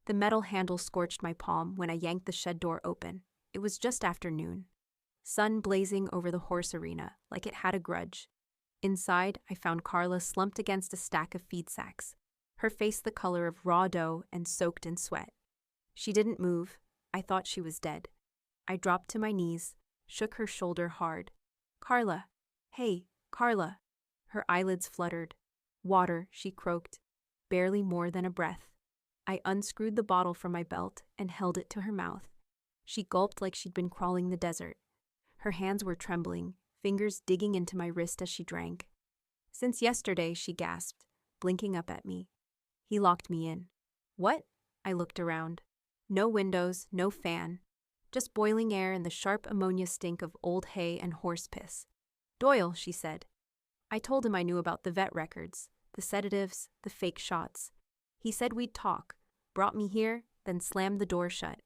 The metal handle scorched my palm when I yanked the shed door open. It was just afternoon. Sun blazing over the horse arena like it had a grudge. Inside, I found Carla slumped against a stack of feed sacks, her face the color of raw dough and soaked in sweat. She didn't move. I thought she was dead. I dropped to my knees, shook her shoulder hard. "Carla. Hey, Carla." Her eyelids fluttered. "Water," she croaked, barely more than a breath. I unscrewed the bottle from my belt and held it to her mouth. She gulped like she'd been crawling the desert. Her hands were trembling, fingers digging into my wrist as she drank. "Since yesterday," she gasped, blinking up at me. He locked me in. "What?" I looked around. No windows, no fan. Just boiling air and the sharp ammonia stink of old hay and horse piss. "Doyle," she said. I told him I knew about the vet records, the sedatives, the fake shots. He said we'd talk, brought me here, then slammed the door shut.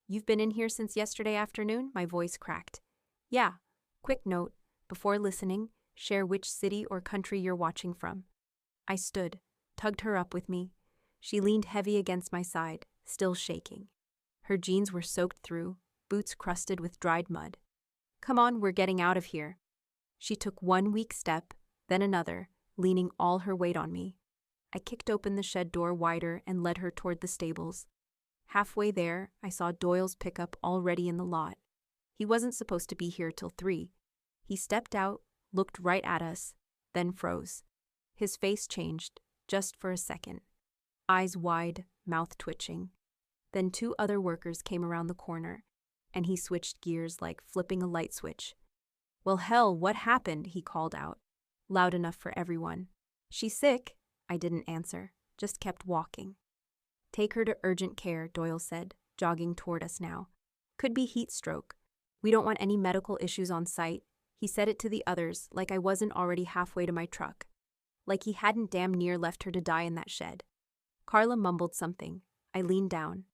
"You've been in here since yesterday afternoon?" My voice cracked. "Yeah. Quick note, before listening, share which city or country you're watching from." I stood, tugged her up with me. She leaned heavy against my side, still shaking. Her jeans were soaked through, boots crusted with dried mud. "Come on, we're getting out of here." She took one weak step, then another, leaning all her weight on me. I kicked open the shed door wider and led her toward the stables. Halfway there, I saw Doyle's pickup already in the lot. He wasn't supposed to be here till 3. He stepped out, looked right at us, then froze. His face changed, just for a second. Eyes wide, mouth twitching. Then 2 other workers came around the corner, and he switched gears like flipping a light switch. "Well, hell, what happened?" he called out, loud enough for everyone. "She's sick." I didn't answer, just kept walking. "Take her to urgent care," Doyle said, jogging toward us now. "Could be heat stroke. We don't want any medical issues on site." He said it to the others like I wasn't already halfway to my truck. Like he hadn't damn near left her to die in that shed. Carla mumbled something. I leaned down.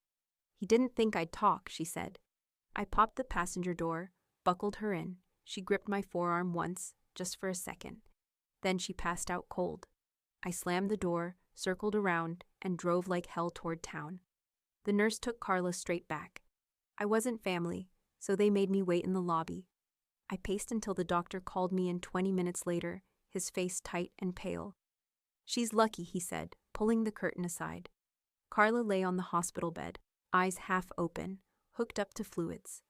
"He didn't think I'd talk," she said. I popped the passenger door, buckled her in. She gripped my forearm once, just for a second. Then she passed out cold. I slammed the door, circled around, and drove like hell toward town. The nurse took Carla straight back. I wasn't family, so they made me wait in the lobby. I paced until the doctor called me in 20 minutes later, his face tight and pale. "She's lucky," he said, pulling the curtain aside. Carla lay on the hospital bed, eyes half open, hooked up to fluids.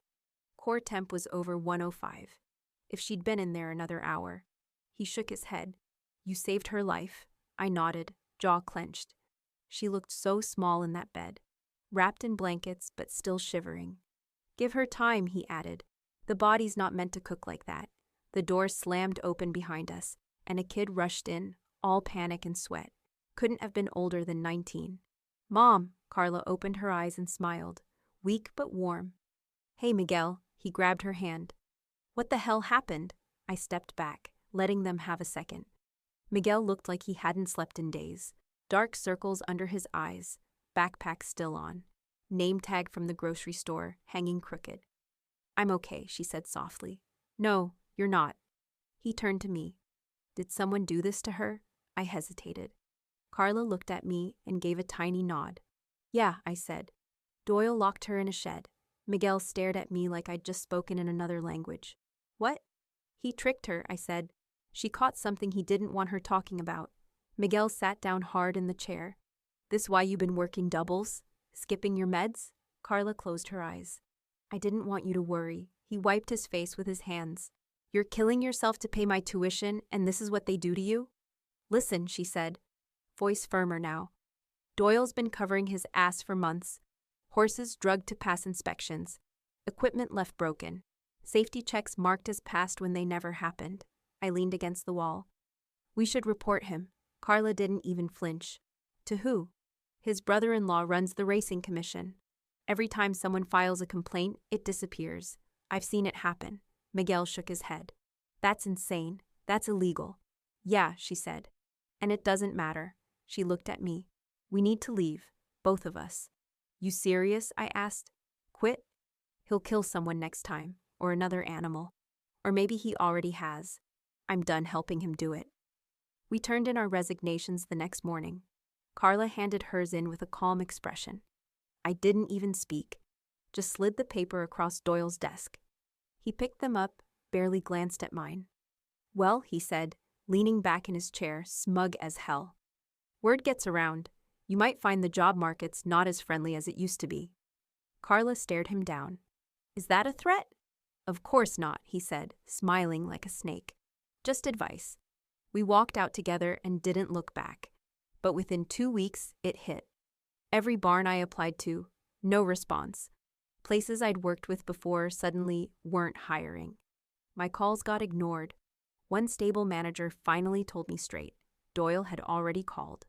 Core temp was over 105. If she'd been in there another hour. He shook his head. "You saved her life." I nodded, jaw clenched. She looked so small in that bed, wrapped in blankets but still shivering. "Give her time," he added. "The body's not meant to cook like that." The door slammed open behind us, and a kid rushed in, all panic and sweat. Couldn't have been older than 19. "Mom," Carla opened her eyes and smiled, weak but warm. "Hey, Miguel," he grabbed her hand. "What the hell happened?" I stepped back, letting them have a second. Miguel looked like he hadn't slept in days. Dark circles under his eyes, backpack still on. Name tag from the grocery store, hanging crooked. "I'm okay," she said softly. "No, you're not." He turned to me. "Did someone do this to her?" I hesitated. Carla looked at me and gave a tiny nod. "Yeah," I said. "Doyle locked her in a shed." Miguel stared at me like I'd just spoken in another language. "What?" "He tricked her," I said. "She caught something he didn't want her talking about." Miguel sat down hard in the chair. "This why you been working doubles? Skipping your meds?" Carla closed her eyes. "I didn't want you to worry." He wiped his face with his hands. "You're killing yourself to pay my tuition, and this is what they do to you?" "Listen," she said, voice firmer now. "Doyle's been covering his ass for months. Horses drugged to pass inspections. Equipment left broken. Safety checks marked as passed when they never happened." I leaned against the wall. "We should report him." Carla didn't even flinch. "To who?" "His brother-in-law runs the racing commission. Every time someone files a complaint, it disappears. I've seen it happen." Miguel shook his head. "That's insane. That's illegal." "Yeah," she said. "And it doesn't matter." She looked at me. "We need to leave. Both of us." "You serious?" I asked. "Quit?" "He'll kill someone next time, or another animal. Or maybe he already has. I'm done helping him do it." We turned in our resignations the next morning. Carla handed hers in with a calm expression. I didn't even speak, just slid the paper across Doyle's desk. He picked them up, barely glanced at mine. Well, he said, leaning back in his chair, smug as hell. Word gets around. You might find the job market's not as friendly as it used to be. Carla stared him down. Is that a threat? Of course not, he said, smiling like a snake. Just advice. We walked out together and didn't look back. But within 2 weeks, it hit. Every barn I applied to, no response. Places I'd worked with before suddenly weren't hiring. My calls got ignored. One stable manager finally told me straight. Doyle had already called.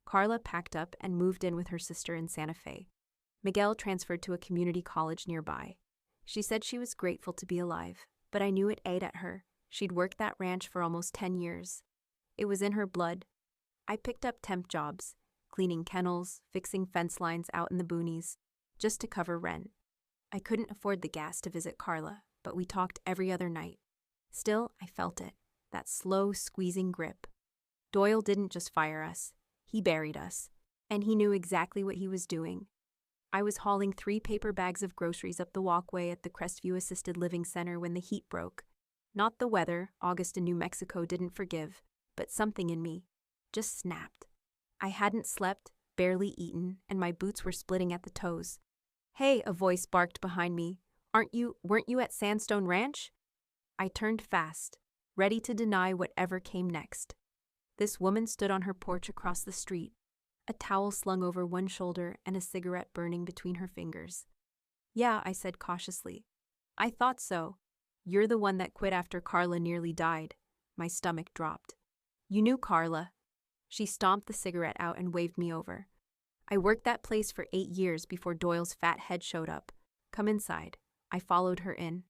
Carla packed up and moved in with her sister in Santa Fe. Miguel transferred to a community college nearby. She said she was grateful to be alive, but I knew it ate at her. She'd worked that ranch for almost 10 years. It was in her blood. I picked up temp jobs, cleaning kennels, fixing fence lines out in the boonies, just to cover rent. I couldn't afford the gas to visit Carla, but we talked every other night. Still, I felt it, that slow, squeezing grip. Doyle didn't just fire us, he buried us, and he knew exactly what he was doing. I was hauling 3 paper bags of groceries up the walkway at the Crestview Assisted Living Center when the heat broke. Not the weather, August in New Mexico didn't forgive, but something in me just snapped. I hadn't slept, barely eaten, and my boots were splitting at the toes. Hey, a voice barked behind me. Weren't you at Sandstone Ranch? I turned fast, ready to deny whatever came next. This woman stood on her porch across the street, a towel slung over one shoulder and a cigarette burning between her fingers. Yeah, I said cautiously. I thought so. You're the one that quit after Carla nearly died. My stomach dropped. You knew Carla. She stomped the cigarette out and waved me over. I worked that place for 8 years before Doyle's fat head showed up. Come inside. I followed her in.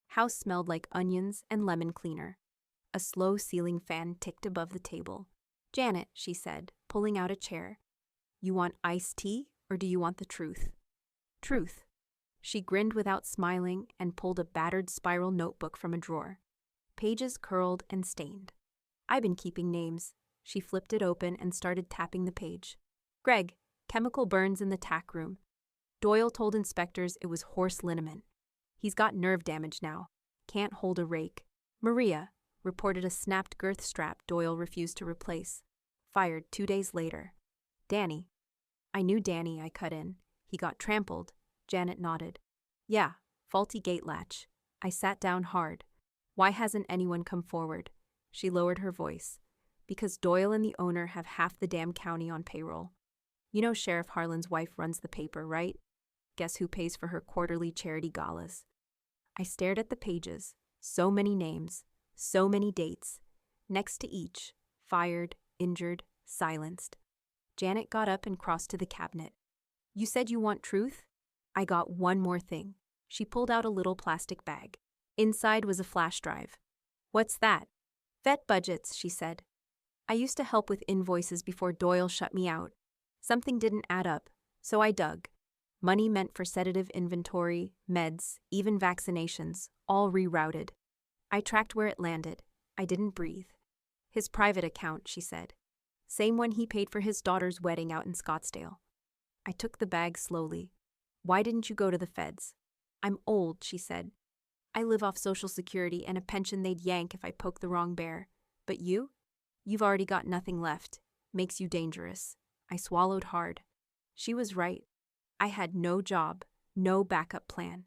House smelled like onions and lemon cleaner. A slow ceiling fan ticked above the table. Janet, she said, pulling out a chair. You want iced tea, or do you want the truth? Truth. She grinned without smiling and pulled a battered spiral notebook from a drawer. Pages curled and stained. I've been keeping names. She flipped it open and started tapping the page. Greg, chemical burns in the tack room. Doyle told inspectors it was horse liniment. He's got nerve damage now. Can't hold a rake. Maria reported a snapped girth strap Doyle refused to replace. Fired 2 days later. Danny. I knew Danny, I cut in. He got trampled. Janet nodded. Yeah, faulty gate latch. I sat down hard. Why hasn't anyone come forward? She lowered her voice. Because Doyle and the owner have half the damn county on payroll. You know Sheriff Harlan's wife runs the paper, right? Guess who pays for her quarterly charity galas? I stared at the pages. So many names. So many dates. Next to each. Fired, injured, silenced. Janet got up and crossed to the cabinet. You said you want truth? I got one more thing. She pulled out a little plastic bag. Inside was a flash drive. What's that? Vet budgets, she said. I used to help with invoices before Doyle shut me out. Something didn't add up, so I dug. Money meant for sedative inventory, meds, even vaccinations, all rerouted. I tracked where it landed. I didn't breathe. His private account, she said. Same one he paid for his daughter's wedding out in Scottsdale. I took the bag slowly. Why didn't you go to the feds? I'm old, she said. I live off Social Security and a pension they'd yank if I poked the wrong bear. But you? You've already got nothing left. Makes you dangerous. I swallowed hard. She was right. I had no job, no backup plan.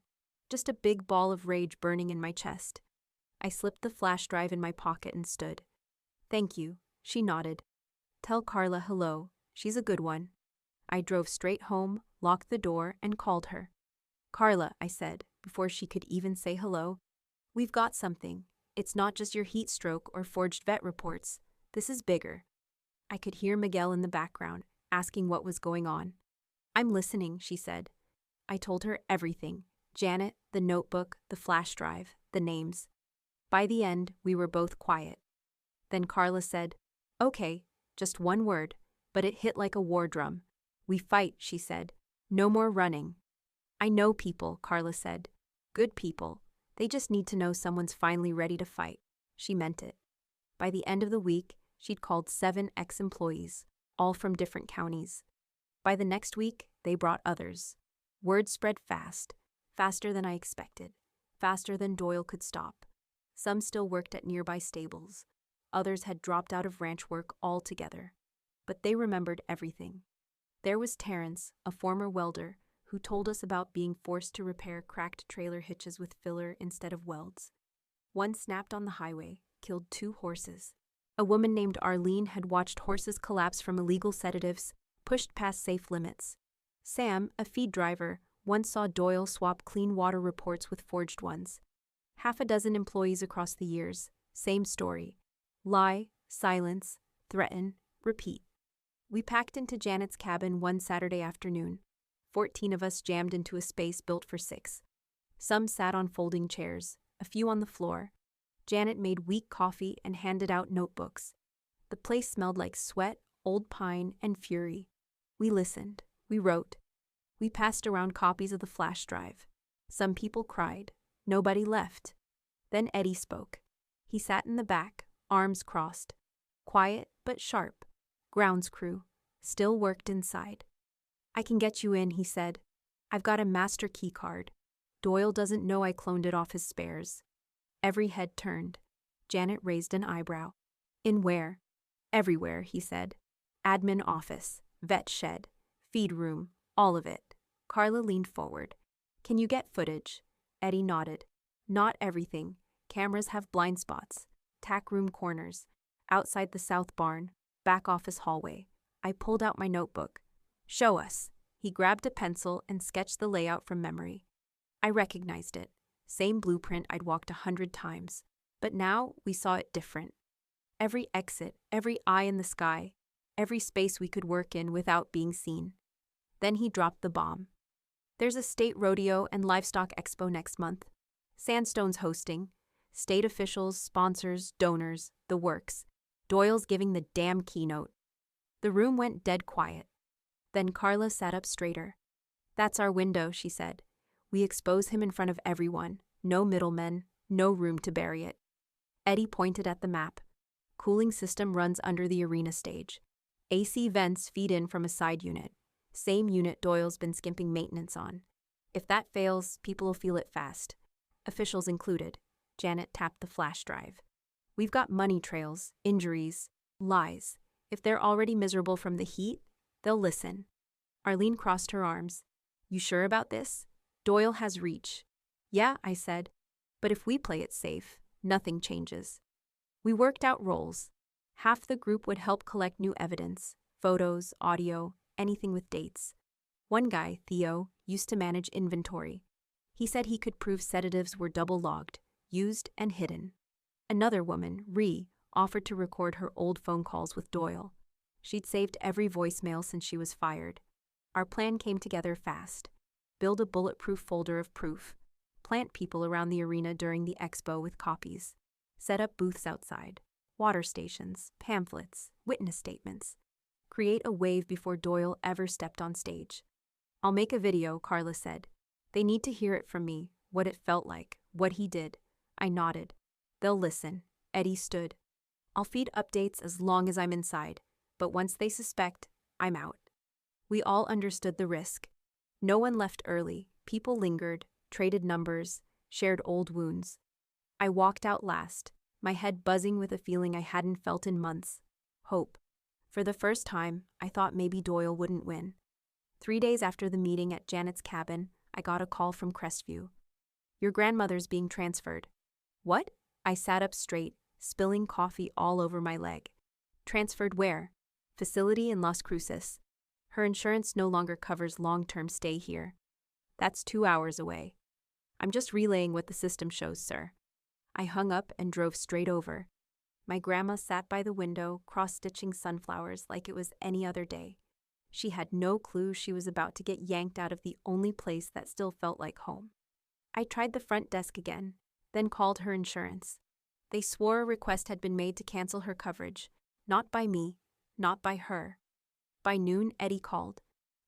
Just a big ball of rage burning in my chest. I slipped the flash drive in my pocket and stood. Thank you, she nodded. Tell Carla hello. She's a good one. I drove straight home, locked the door, and called her. Carla, I said, before she could even say hello. We've got something. It's not just your heat stroke or forged vet reports. This is bigger. I could hear Miguel in the background, asking what was going on. I'm listening, she said. I told her everything. Janet, the notebook, the flash drive, the names. By the end, we were both quiet. Then Carla said, Okay, just one word, but it hit like a war drum. We fight, she said. No more running. I know people, Carla said. Good people. They just need to know someone's finally ready to fight. She meant it. By the end of the week, she'd called 7 ex-employees, all from different counties. By the next week, They brought others. Word spread fast, faster than I expected, faster than Doyle could stop. Some still worked at nearby stables. Others had dropped out of ranch work altogether. But they remembered everything. There was Terrence, a former welder, who told us about being forced to repair cracked trailer hitches with filler instead of welds. One snapped on the highway, killed 2 horses. A woman named Arlene had watched horses collapse from illegal sedatives, pushed past safe limits. Sam, a feed driver, once saw Doyle swap clean water reports with forged ones. 6 employees across the years, same story. Lie, silence, threaten, repeat. We packed into Janet's cabin one Saturday afternoon. 14 of us jammed into a space built for 6. Some sat on folding chairs, a few on the floor. Janet made weak coffee and handed out notebooks. The place smelled like sweat, old pine, and fury. We listened. We wrote. We passed around copies of the flash drive. Some people cried. Nobody left. Then Eddie spoke. He sat in the back, arms crossed. Quiet but sharp. Grounds crew. Still worked inside. "I can get you in," he said. "I've got a master key card. Doyle doesn't know I cloned it off his spares." Every head turned. Janet raised an eyebrow. "In where?" "Everywhere," he said. "Admin office, vet shed, feed room, all of it." Carla leaned forward. "Can you get footage?" Eddie nodded. "Not everything. Cameras have blind spots. Tack room corners. Outside the south barn. Back office hallway." I pulled out my notebook. "Show us." He grabbed a pencil and sketched the layout from memory. I recognized it. Same blueprint I'd walked 100 times. But now we saw it different. Every exit, every eye in the sky, every space we could work in without being seen. Then he dropped the bomb. "There's a state rodeo and livestock expo next month. Sandstone's hosting. State officials, sponsors, donors, the works. Doyle's giving the damn keynote." The room went dead quiet. Then Carla sat up straighter. "That's our window," she said. "We expose him in front of everyone. No middlemen, no room to bury it." Eddie pointed at the map. Cooling system runs under the arena stage. AC vents feed in from a side unit. Same unit Doyle's been skimping maintenance on. If that fails, people will feel it fast. Officials included. Janet tapped the flash drive. "We've got money trails, injuries, lies. If they're already miserable from the heat, they'll listen." Arlene crossed her arms. "You sure about this? Doyle has reach." "Yeah," I said. "But if we play it safe, nothing changes." We worked out roles. Half the group would help collect new evidence, photos, audio, anything with dates. One guy, Theo, used to manage inventory. He said he could prove sedatives were double-logged, used and hidden. Another woman, Ree, offered to record her old phone calls with Doyle. She'd saved every voicemail since she was fired. Our plan came together fast. Build a bulletproof folder of proof. Plant people around the arena during the expo with copies. Set up booths outside. Water stations, pamphlets, witness statements. Create a wave before Doyle ever stepped on stage. "I'll make a video," Carla said. "They need to hear it from me, what it felt like, what he did." I nodded. "They'll listen." Eddie stood. "I'll feed updates as long as I'm inside, but once they suspect, I'm out." We all understood the risk. No one left early. People lingered, traded numbers, shared old wounds. I walked out last, my head buzzing with a feeling I hadn't felt in months. Hope. For the first time, I thought maybe Doyle wouldn't win. 3 days after the meeting at Janet's cabin, I got a call from Crestview. "Your grandmother's being transferred." "What?" I sat up straight, spilling coffee all over my leg. "Transferred where?" "Facility in Las Cruces. Her insurance no longer covers long-term stay here." "That's 2 hours away." "I'm just relaying what the system shows, sir." I hung up and drove straight over. My grandma sat by the window, cross-stitching sunflowers like it was any other day. She had no clue she was about to get yanked out of the only place that still felt like home. I tried the front desk again, then called her insurance. They swore a request had been made to cancel her coverage. Not by me, not by her. By noon, Eddie called.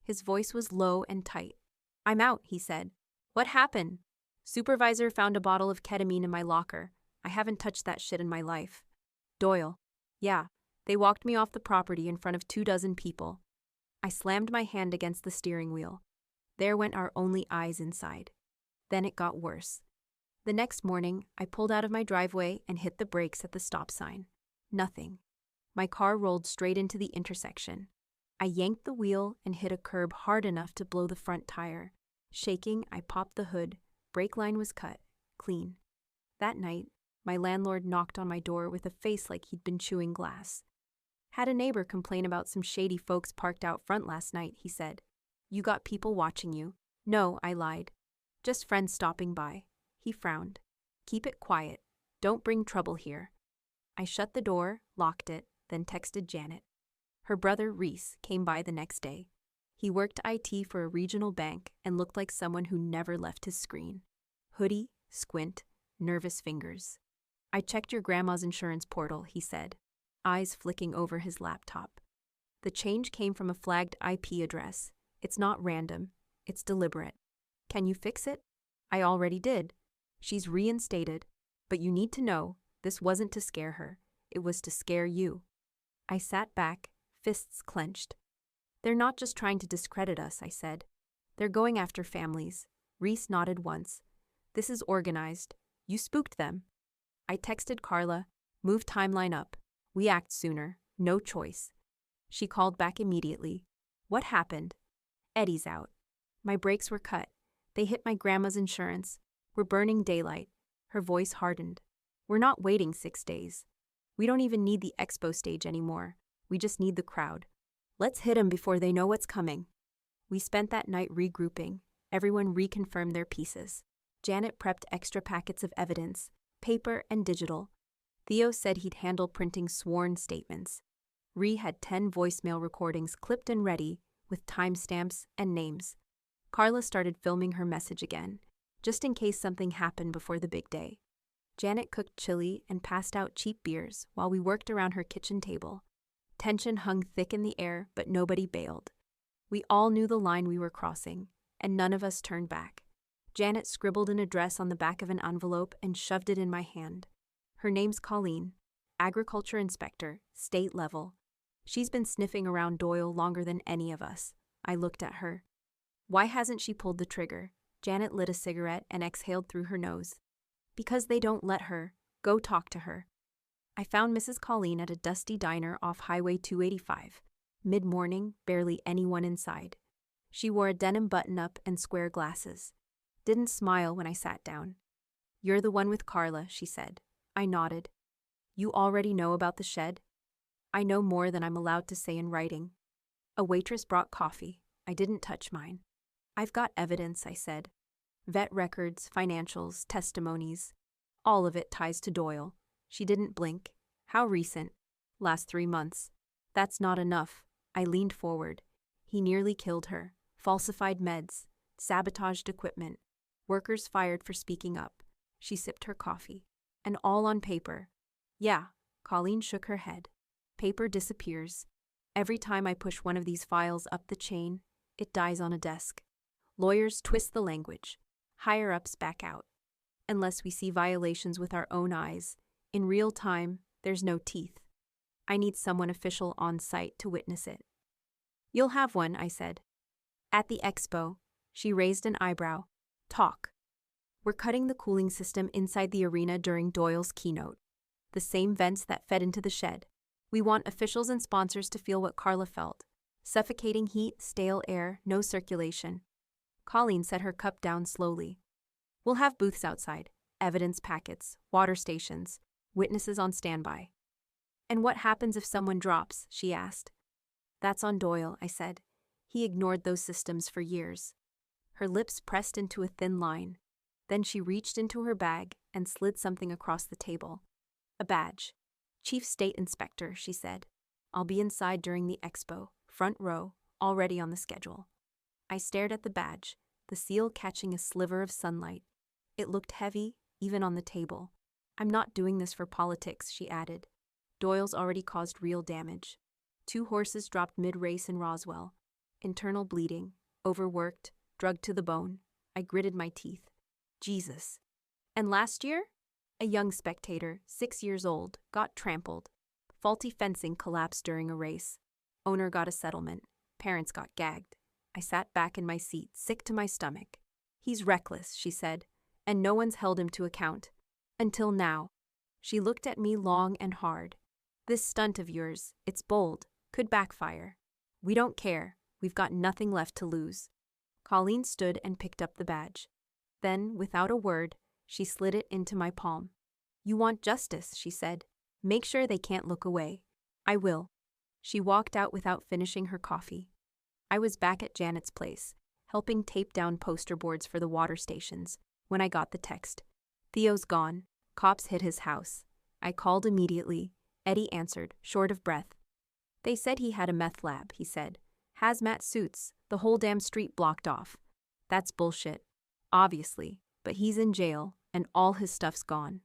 His voice was low and tight. "I'm out," he said. "What happened?" "Supervisor found a bottle of ketamine in my locker. I haven't touched that shit in my life." "Doyle." "Yeah, they walked me off the property in front of 24 people." I slammed my hand against the steering wheel. There went our only eyes inside. Then it got worse. The next morning, I pulled out of my driveway and hit the brakes at the stop sign. Nothing. My car rolled straight into the intersection. I yanked the wheel and hit a curb hard enough to blow the front tire. Shaking, I popped the hood. Brake line was cut. Clean. That night, my landlord knocked on my door with a face like he'd been chewing glass. Had a neighbor complain about some shady folks parked out front last night, he said. You got people watching you? No, I lied. Just friends stopping by. He frowned. Keep it quiet. Don't bring trouble here. I shut the door, locked it, then texted Janet. Her brother, Reese, came by the next day. He worked IT for a regional bank and looked like someone who never left his screen. Hoodie, squint, nervous fingers. I checked your grandma's insurance portal, he said, eyes flicking over his laptop. The change came from a flagged IP address. It's not random. It's deliberate. Can you fix it? I already did. She's reinstated. But you need to know, this wasn't to scare her. It was to scare you. I sat back, fists clenched. They're not just trying to discredit us, I said. They're going after families. Reese nodded once. This is organized. You spooked them. I texted Carla, move timeline up. We act sooner. No choice. She called back immediately. What happened? Eddie's out. My brakes were cut. They hit my grandma's insurance. We're burning daylight. Her voice hardened. We're not waiting 6 days. We don't even need the EXPO stage anymore. We just need the crowd. Let's hit them before they know what's coming. We spent that night regrouping. Everyone reconfirmed their pieces. Janet prepped extra packets of evidence, paper and digital. Theo said he'd handle printing sworn statements. Ree had 10 voicemail recordings clipped and ready, with timestamps and names. Carla started filming her message again, just in case something happened before the big day. Janet cooked chili and passed out cheap beers while we worked around her kitchen table. Tension hung thick in the air, but nobody bailed. We all knew the line we were crossing, and none of us turned back. Janet scribbled an address on the back of an envelope and shoved it in my hand. Her name's Colleen, agriculture inspector, state level. She's been sniffing around Doyle longer than any of us. I looked at her. Why hasn't she pulled the trigger? Janet lit a cigarette and exhaled through her nose. Because they don't let her. Go talk to her. I found Mrs. Colleen at a dusty diner off Highway 285. Mid-morning, barely anyone inside. She wore a denim button-up and square glasses. Didn't smile when I sat down. You're the one with Carla, she said. I nodded. You already know about the shed? I know more than I'm allowed to say in writing. A waitress brought coffee. I didn't touch mine. I've got evidence, I said. Vet records, financials, testimonies. All of it ties to Doyle. She didn't blink. How recent? Last 3 months. That's not enough. I leaned forward. He nearly killed her. Falsified meds. Sabotaged equipment. Workers fired for speaking up. She sipped her coffee. And all on paper. Yeah, Colleen shook her head. Paper disappears. Every time I push one of these files up the chain, it dies on a desk. Lawyers twist the language. Higher-ups back out. Unless we see violations with our own eyes, in real time, there's no teeth. I need someone official on site to witness it. You'll have one, I said. At the EXPO, she raised an eyebrow. Talk. We're cutting the cooling system inside the arena during Doyle's keynote. The same vents that fed into the shed. We want officials and sponsors to feel what Carla felt. Suffocating heat, stale air, no circulation. Colleen set her cup down slowly. We'll have booths outside, evidence packets, water stations, witnesses on standby. And what happens if someone drops? She asked. That's on Doyle, I said. He ignored those systems for years. Her lips pressed into a thin line. Then she reached into her bag and slid something across the table. A badge. Chief State Inspector, she said. I'll be inside during the EXPO, front row, already on the schedule. I stared at the badge, the seal catching a sliver of sunlight. It looked heavy, even on the table. I'm not doing this for politics, she added. Doyle's already caused real damage. 2 horses dropped mid-race in Roswell. Internal bleeding, overworked, drugged to the bone. I gritted my teeth. Jesus. And last year? A young spectator, 6 years old, got trampled. Faulty fencing collapsed during a race. Owner got a settlement. parents got gagged. I sat back in my seat, sick to my stomach. He's reckless, she said, and no one's held him to account. Until now. She looked at me long and hard. This stunt of yours, it's bold, could backfire. We don't care. We've got nothing left to lose. Colleen stood and picked up the badge. Then, without a word, she slid it into my palm. You want justice, she said. Make sure they can't look away. I will. She walked out without finishing her coffee. I was back at Janet's place, helping tape down poster boards for the water stations, when I got the text. Theo's gone. Cops hit his house. I called immediately. Eddie answered, short of breath. They said he had a meth lab, he said. Hazmat suits, the whole damn street blocked off. That's bullshit. Obviously, but he's in jail, and all his stuff's gone.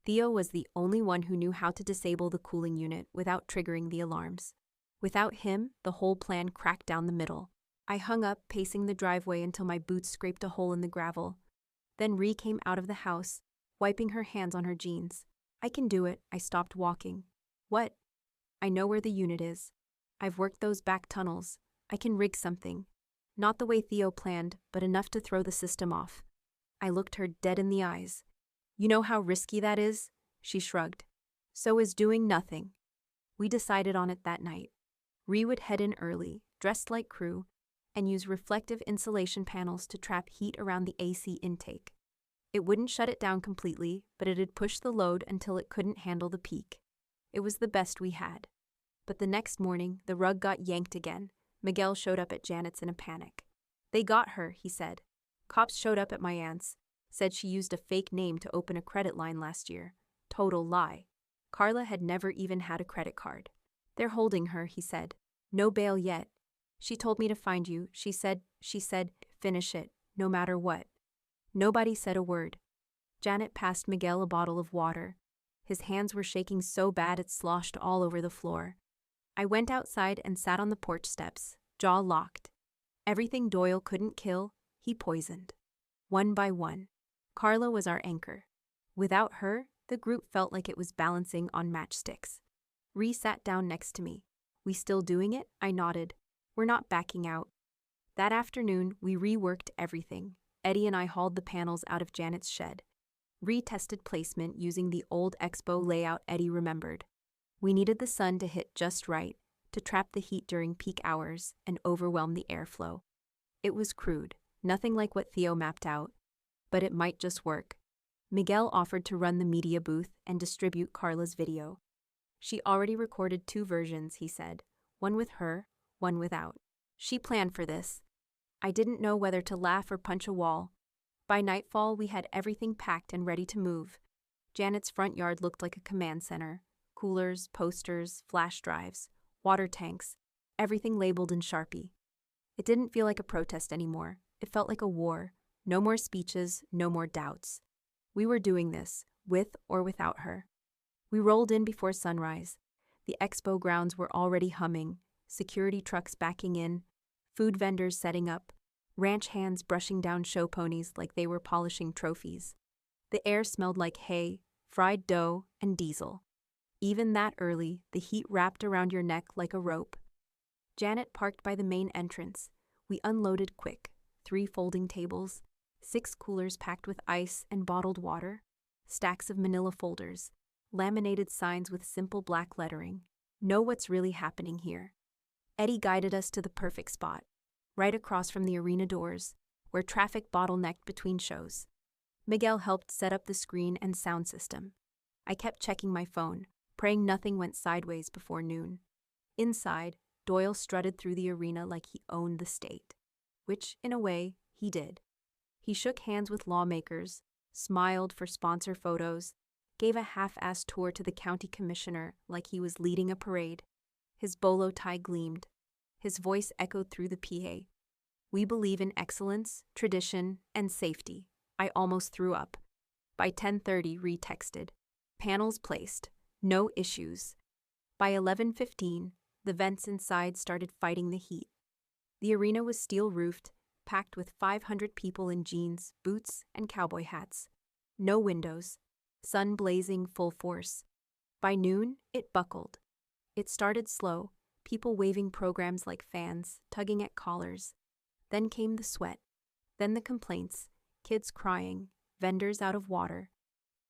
Theo was the only one who knew how to disable the cooling unit without triggering the alarms. Without him, the whole plan cracked down the middle. I hung up, pacing the driveway until my boots scraped a hole in the gravel. Then Ree came out of the house, wiping her hands on her jeans. I can do it. I stopped walking. What? I know where the unit is. I've worked those back tunnels. I can rig something. Not the way Theo planned, but enough to throw the system off. I looked her dead in the eyes. You know how risky that is? She shrugged. So is doing nothing. We decided on it that night. Ree would head in early, dressed like crew, and use reflective insulation panels to trap heat around the AC intake. It wouldn't shut it down completely, but it'd push the load until it couldn't handle the peak. It was the best we had. But the next morning, the rug got yanked again. Miguel showed up at Janet's in a panic. They got her, he said. Cops showed up at my aunt's. Said she used a fake name to open a credit line last year. Total lie. Carla had never even had a credit card. They're holding her, he said. No bail yet. She told me to find you. She said, finish it, no matter what. Nobody said a word. Janet passed Miguel a bottle of water. His hands were shaking so bad it sloshed all over the floor. I went outside and sat on the porch steps, jaw locked. Everything Doyle couldn't kill, he poisoned. One by one. Carla was our anchor. Without her, the group felt like it was balancing on matchsticks. Ree sat down next to me. We still doing it? I nodded. We're not backing out. That afternoon, we reworked everything. Eddie and I hauled the panels out of Janet's shed. Retested placement using the old EXPO layout Eddie remembered. We needed the sun to hit just right, to trap the heat during peak hours and overwhelm the airflow. It was crude, nothing like what Theo mapped out, but it might just work. Miguel offered to run the media booth and distribute Carla's video. She already recorded 2 versions, he said, one with her, one without. She planned for this. I didn't know whether to laugh or punch a wall. By nightfall, we had everything packed and ready to move. Janet's front yard looked like a command center. Coolers, posters, flash drives, water tanks, everything labeled in Sharpie. It didn't feel like a protest anymore. It felt like a war. No more speeches, no more doubts. We were doing this, with or without her. We rolled in before sunrise. The expo grounds were already humming, security trucks backing in, food vendors setting up, ranch hands brushing down show ponies like they were polishing trophies. The air smelled like hay, fried dough, and diesel. Even that early, the heat wrapped around your neck like a rope. Janet parked by the main entrance. We unloaded quick. 3 folding tables, 6 coolers packed with ice and bottled water, stacks of manila folders, laminated signs with simple black lettering. Know what's really happening here. Eddie guided us to the perfect spot, right across from the arena doors, where traffic bottlenecked between shows. Miguel helped set up the screen and sound system. I kept checking my phone, praying nothing went sideways before noon. Inside, Doyle strutted through the arena like he owned the state, which, in a way, he did. He shook hands with lawmakers, smiled for sponsor photos, gave a half-assed tour to the county commissioner like he was leading a parade. His bolo tie gleamed. His voice echoed through the PA. We believe in excellence, tradition, and safety. I almost threw up. By 10:30, Ree texted. Panels placed. No issues. By 11:15, the vents inside started fighting the heat. The arena was steel-roofed, packed with 500 people in jeans, boots, and cowboy hats. No windows. Sun blazing full force. By noon, it buckled. It started slow, people waving programs like fans, tugging at collars. Then came the sweat. Then the complaints, kids crying, vendors out of water.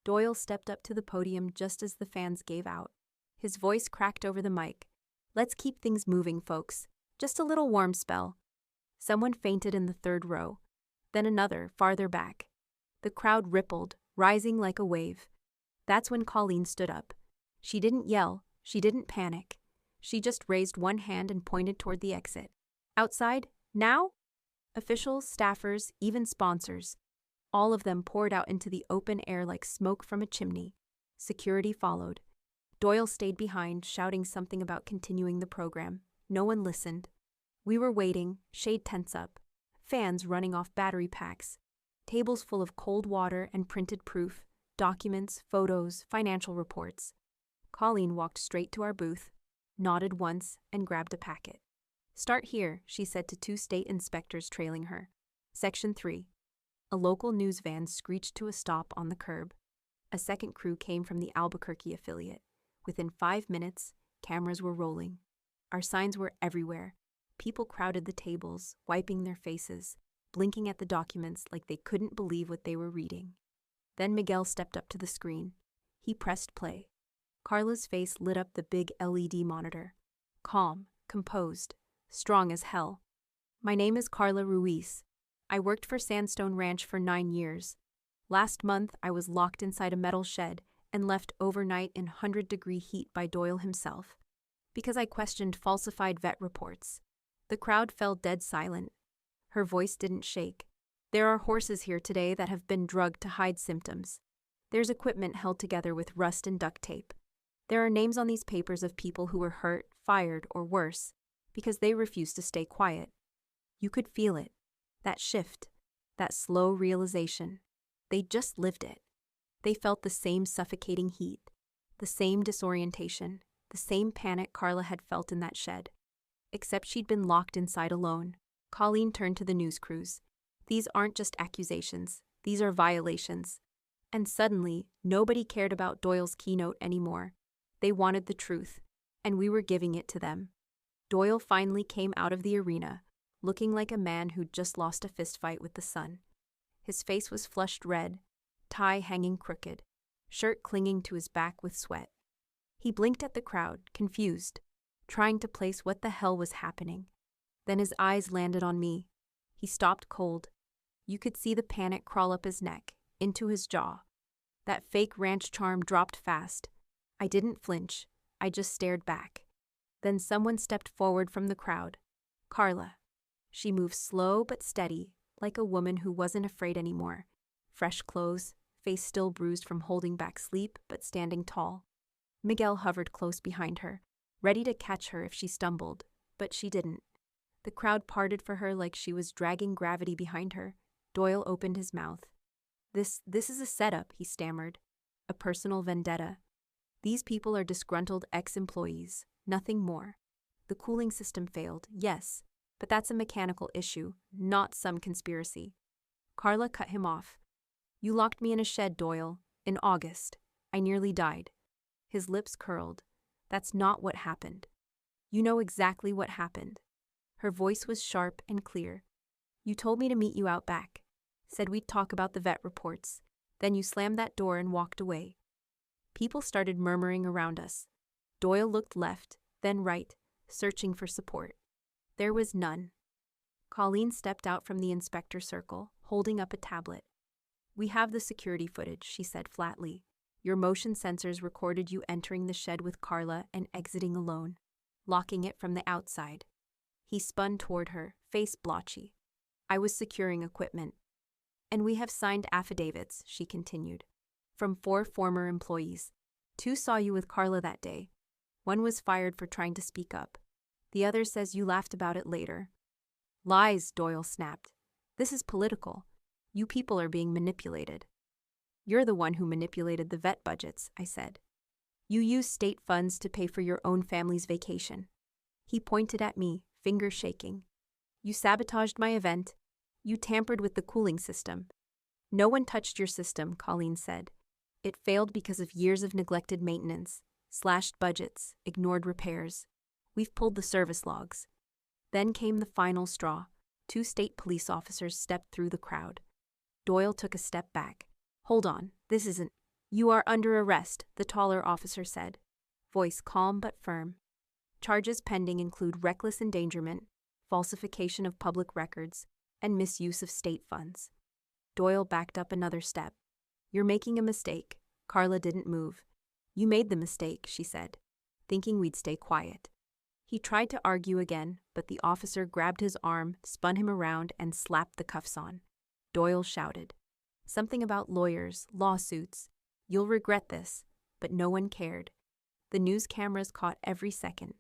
Doyle stepped up to the podium just as the fans gave out. His voice cracked over the mic. "Let's keep things moving, folks. Just a little warm spell." Someone fainted in the third row. Then another, farther back. The crowd rippled, rising like a wave. That's when Colleen stood up. She didn't yell. She didn't panic. She just raised one hand and pointed toward the exit. "Outside? Now?" Officials, staffers, even sponsors. All of them poured out into the open air like smoke from a chimney. Security followed. Doyle stayed behind, shouting something about continuing the program. No one listened. We were waiting, shade tents up, fans running off battery packs, tables full of cold water and printed proof, documents, photos, financial reports. Colleen walked straight to our booth, nodded once, and grabbed a packet. "Start here," she said to two state inspectors trailing her. Section 3. A local news van screeched to a stop on the curb. A second crew came from the Albuquerque affiliate. Within 5 minutes, cameras were rolling. Our signs were everywhere. People crowded the tables, wiping their faces, blinking at the documents like they couldn't believe what they were reading. Then Miguel stepped up to the screen. He pressed play. Carla's face lit up the big LED monitor. Calm, composed, strong as hell. "My name is Carla Ruiz. I worked for Sandstone Ranch for 9 years. Last month, I was locked inside a metal shed and left overnight in 100-degree heat by Doyle himself, because I questioned falsified vet reports." The crowd fell dead silent. Her voice didn't shake. "There are horses here today that have been drugged to hide symptoms. There's equipment held together with rust and duct tape. There are names on these papers of people who were hurt, fired, or worse, because they refused to stay quiet." You could feel it. That shift. That slow realization. They just lived it. They felt the same suffocating heat, the same disorientation, the same panic Carla had felt in that shed. Except she'd been locked inside alone. Colleen turned to the news crews. "These aren't just accusations. These are violations." And suddenly, nobody cared about Doyle's keynote anymore. They wanted the truth, and we were giving it to them. Doyle finally came out of the arena, looking like a man who'd just lost a fistfight with the sun. His face was flushed red, tie hanging crooked, shirt clinging to his back with sweat. He blinked at the crowd, confused, trying to place what the hell was happening. Then his eyes landed on me. He stopped cold. You could see the panic crawl up his neck, into his jaw. That fake ranch charm dropped fast. I didn't flinch. I just stared back. Then someone stepped forward from the crowd. Carla. She moved slow but steady, like a woman who wasn't afraid anymore. Fresh clothes, face still bruised from holding back sleep, but standing tall. Miguel hovered close behind her, ready to catch her if she stumbled, but she didn't. The crowd parted for her like she was dragging gravity behind her. Doyle opened his mouth. This is a setup," he stammered. "A personal vendetta. These people are disgruntled ex-employees, nothing more. The cooling system failed, yes, but that's a mechanical issue, not some conspiracy." Carla cut him off. "You locked me in a shed, Doyle, in August. I nearly died." His lips curled. "That's not what happened. You know exactly what happened." Her voice was sharp and clear. "You told me to meet you out back. Said we'd talk about the vet reports. Then you slammed that door and walked away." People started murmuring around us. Doyle looked left, then right, searching for support. There was none. Colleen stepped out from the inspector circle, holding up a tablet. "We have the security footage," she said flatly. "Your motion sensors recorded you entering the shed with Carla and exiting alone, locking it from the outside." He spun toward her, face blotchy. "I was securing equipment." "And we have signed affidavits," she continued, "from 4 former employees. 2 saw you with Carla that day. 1 was fired for trying to speak up. The other says you laughed about it later." "Lies," Doyle snapped. "This is political. You people are being manipulated." "You're the one who manipulated the vet budgets," I said. "You used state funds to pay for your own family's vacation." He pointed at me, finger shaking. "You sabotaged my event. You tampered with the cooling system." "No one touched your system," Colleen said. "It failed because of years of neglected maintenance, slashed budgets, ignored repairs. We've pulled the service logs. Then came the final straw. 2 state police officers stepped through the crowd. Doyle took a step back. Hold on, this isn't. You are under arrest, the taller officer said. Voice calm but firm. Charges pending include reckless endangerment, falsification of public records, and misuse of state funds. Doyle backed up another step. You're making a mistake. Carla didn't move. You made the mistake, she said, thinking we'd stay quiet. He tried to argue again, but the officer grabbed his arm, spun him around, and slapped the cuffs on. Doyle shouted. Something about lawyers, lawsuits. You'll regret this, but no one cared. The news cameras caught every second.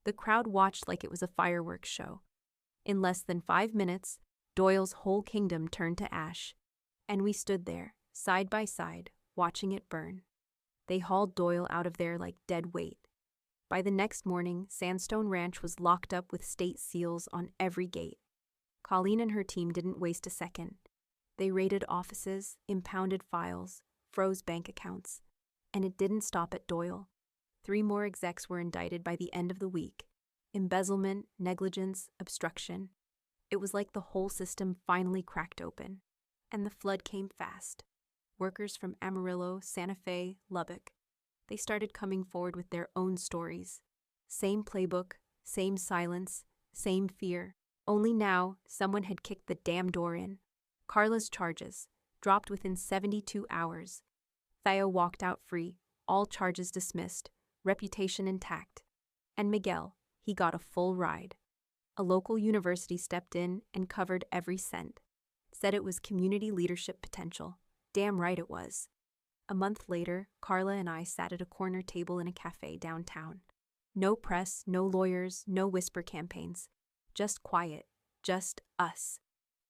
The crowd watched like it was a fireworks show. In less than 5 minutes, Doyle's whole kingdom turned to ash, and we stood there, side by side, watching it burn. They hauled Doyle out of there like dead weight. By the next morning, Sandstone Ranch was locked up with state seals on every gate. Colleen and her team didn't waste a second. They raided offices, impounded files, froze bank accounts. And it didn't stop at Doyle. 3 more execs were indicted by the end of the week. Embezzlement, negligence, obstruction. It was like the whole system finally cracked open. And the flood came fast. Workers from Amarillo, Santa Fe, Lubbock. They started coming forward with their own stories. Same playbook, same silence, same fear. Only now, someone had kicked the damn door in. Carla's charges, dropped within 72 hours. Theo walked out free, all charges dismissed, reputation intact. And Miguel, he got a full ride. A local university stepped in and covered every cent. Said it was community leadership potential. Damn right it was. A month later, Carla and I sat at a corner table in a cafe downtown. No press, no lawyers, no whisper campaigns. Just quiet. Just us.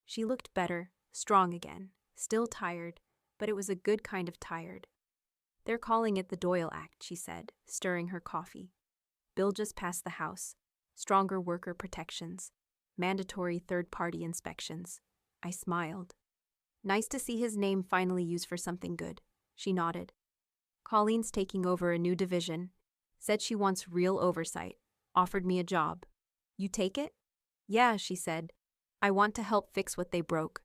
She looked better, strong again, still tired, but it was a good kind of tired. They're calling it the Doyle Act, she said, stirring her coffee. Bill just passed the House. Stronger worker protections. Mandatory third-party inspections. I smiled. Nice to see his name finally used for something good. She nodded. Colleen's taking over a new division. Said she wants real oversight. Offered me a job. You take it? Yeah, she said. I want to help fix what they broke.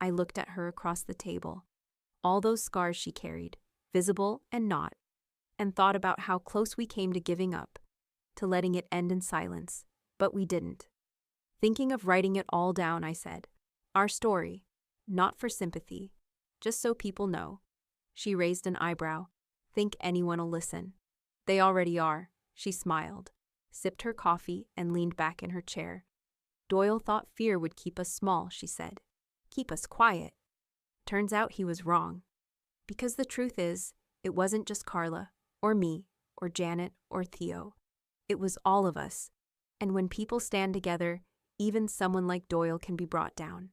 I looked at her across the table. All those scars she carried, visible and not, and thought about how close we came to giving up, to letting it end in silence, but we didn't. Thinking of writing it all down, I said. Our story. Not for sympathy. Just so people know. She raised an eyebrow. Think anyone'll listen. They already are. She smiled, sipped her coffee, and leaned back in her chair. Doyle thought fear would keep us small, she said. Keep us quiet. Turns out he was wrong. Because the truth is, it wasn't just Carla, or me, or Janet, or Theo. It was all of us. And when people stand together, even someone like Doyle can be brought down.